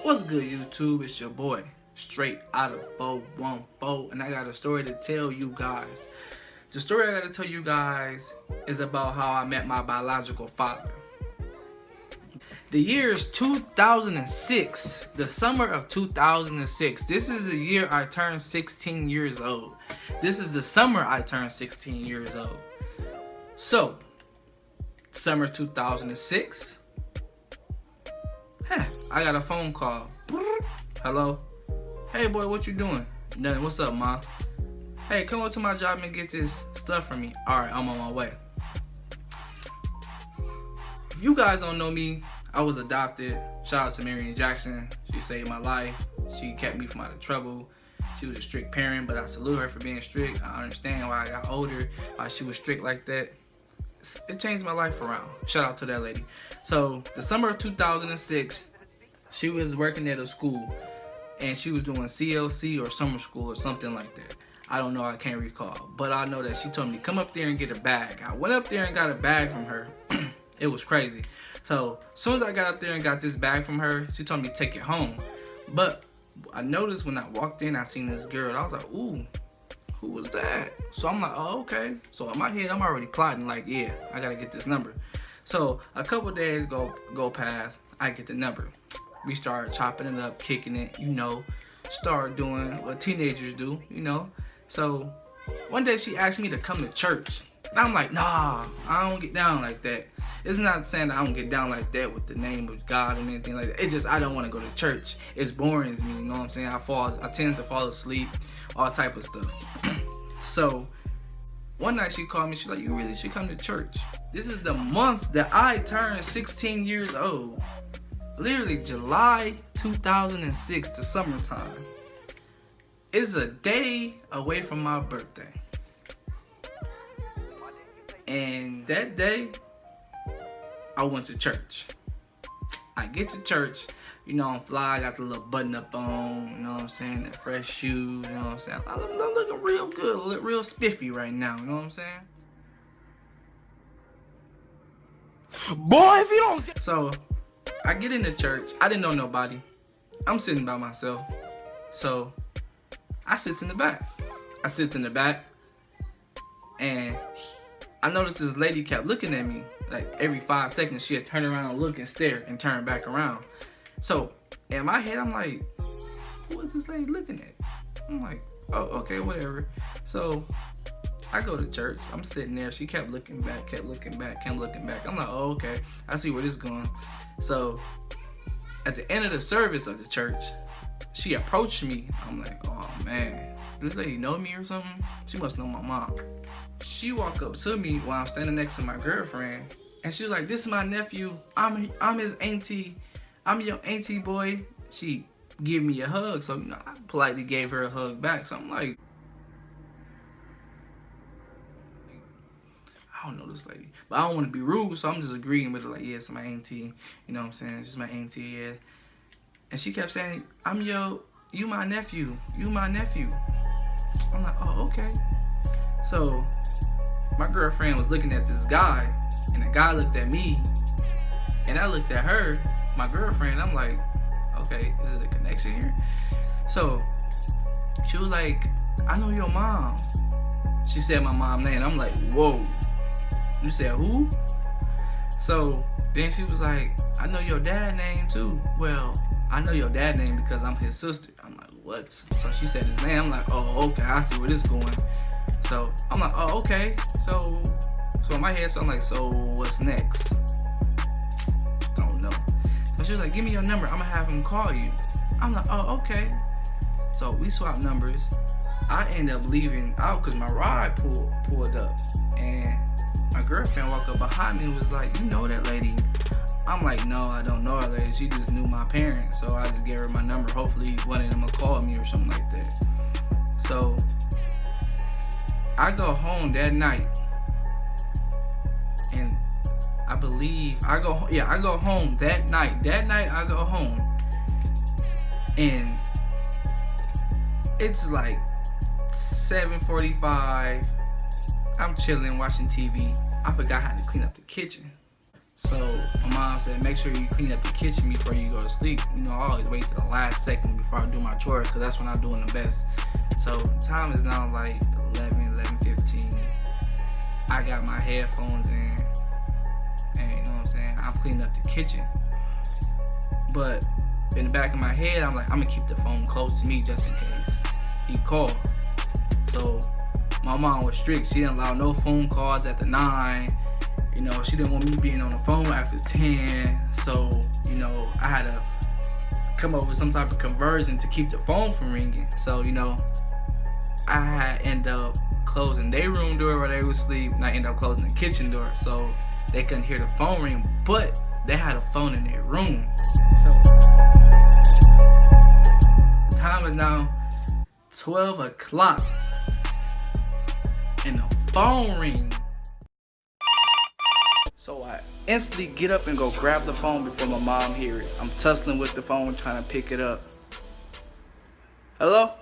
What's good, YouTube? It's your boy, straight out of 414, and I got a story to tell you guys. The story I got to tell you guys is about how I met my biological father. The year is 2006, the summer of 2006. This is the year I turned 16 years old. This is the summer I turned 16 years old. So, summer 2006. I got a phone call. Hello? Hey boy, what you doing? Nothing. What's up, ma? Hey, come over to my job and get this stuff for me. Alright, I'm on my way. If you guys don't know me, I was adopted. Shout out to Marion Jackson. She saved my life. She kept me from out of trouble. She was a strict parent, but I salute her for being strict. I understand why I got older, why she was strict like that. It changed my life around. Shout out to that lady. So, the summer of 2006, she was working at a school, and she was doing CLC or summer school or something like that. I don't know, I can't recall. But I know that she told me to come up there and get a bag. I went up there and got a bag from her. It was crazy. So, as soon as I got up there and got this bag from her, she told me to take it home. But I noticed when I walked in, I seen this girl. I was like, ooh, who was that? So I'm like, oh, okay. So in my head, I'm already plotting, like, yeah, I gotta get this number. So a couple days go past, I get the number. We start chopping it up, kicking it, start doing what teenagers do, So one day she asked me to come to church. And I'm like, nah, I don't get down like that. It's not saying that I don't get down like that with the name of God and anything like that. It's just I don't want to go to church. It's boring to me, you know what I'm saying? I tend to fall asleep, all type of stuff. So one night she called me, she's like, you really should come to church. This is the month that I turned 16 years old. Literally July 2006, the summertime. It's a day away from my birthday. And that day, I went to church. I get to church, I'm fly, I got the little button up on, you know what I'm saying, the fresh shoes, you know what I'm saying. I'm looking real good, real spiffy right now, you know what I'm saying. Boy, if you don't get... So, I get into church, I didn't know nobody. I'm sitting by myself. So, I sit in the back. And I noticed this lady kept looking at me. Like every 5 seconds, she'd turn around and look and stare and turn back around. So in my head, I'm like, who is this lady looking at? I'm like, oh, okay, whatever. So I go to church. I'm sitting there. She kept looking back. I'm like, oh, okay. I see where this is going. So at the end of the service of the church, she approached me. I'm like, oh man, does this lady know me or something? She must know my mom. She walked up to me while I'm standing next to my girlfriend, and she was like, this is my nephew. I'm his auntie. I'm your auntie, boy. She gave me a hug, so I politely gave her a hug back. So I'm like, I don't know this lady, but I don't want to be rude, so I'm just agreeing with her, like, yeah, it's my auntie. You know what I'm saying? It's just my auntie, yeah. And she kept saying, you my nephew. You my nephew. I'm like, oh, okay. So my girlfriend was looking at this guy, and the guy looked at me, and I looked at her, my girlfriend. I'm like, okay, is it a connection here? So she was like, I know your mom. She said my mom's name. I'm like, whoa, you said who? So then she was like, I know your dad's name too. Well, I know your dad's name because I'm his sister. I'm like, what? So she said his name. I'm like, oh, okay, I see where this is going. So I'm like, oh, okay. So in my head, so I'm like, so what's next? Don't know. So she was like, give me your number. I'm gonna have him call you. I'm like, oh, okay. So we swapped numbers. I ended up leaving out because my ride pulled up, and my girlfriend walked up behind me and was like, you know that lady? I'm like, no, I don't know her lady. She just knew my parents, so I just gave her my number. Hopefully one of them will call me or something like that. So I go home that night, and I believe I go home that night. That night I go home, and it's like 7:45. I'm chilling, watching TV. I forgot how to clean up the kitchen. So my mom said, make sure you clean up the kitchen before you go to sleep. You know, I always wait to the last second before I do my chores, because that's when I'm doing the best. So time is now like 11:15. I got my headphones in, and you know what I'm saying, I'm cleaning up the kitchen. But in the back of my head, I'm like, I'm gonna keep the phone close to me just in case he called. So my mom was strict. She didn't allow no phone calls after 9. You know, she didn't want me being on the phone after 10. So, you know, I had to come up with some type of conversion to keep the phone from ringing. So, you know, I had end up closing their room door while they would sleep, and I ended up closing the kitchen door so they couldn't hear the phone ring, but they had a phone in their room. So the time is now 12 o'clock and the phone rings. So I instantly get up and go grab the phone before my mom hears it. I'm tussling with the phone trying to pick it up. Hello?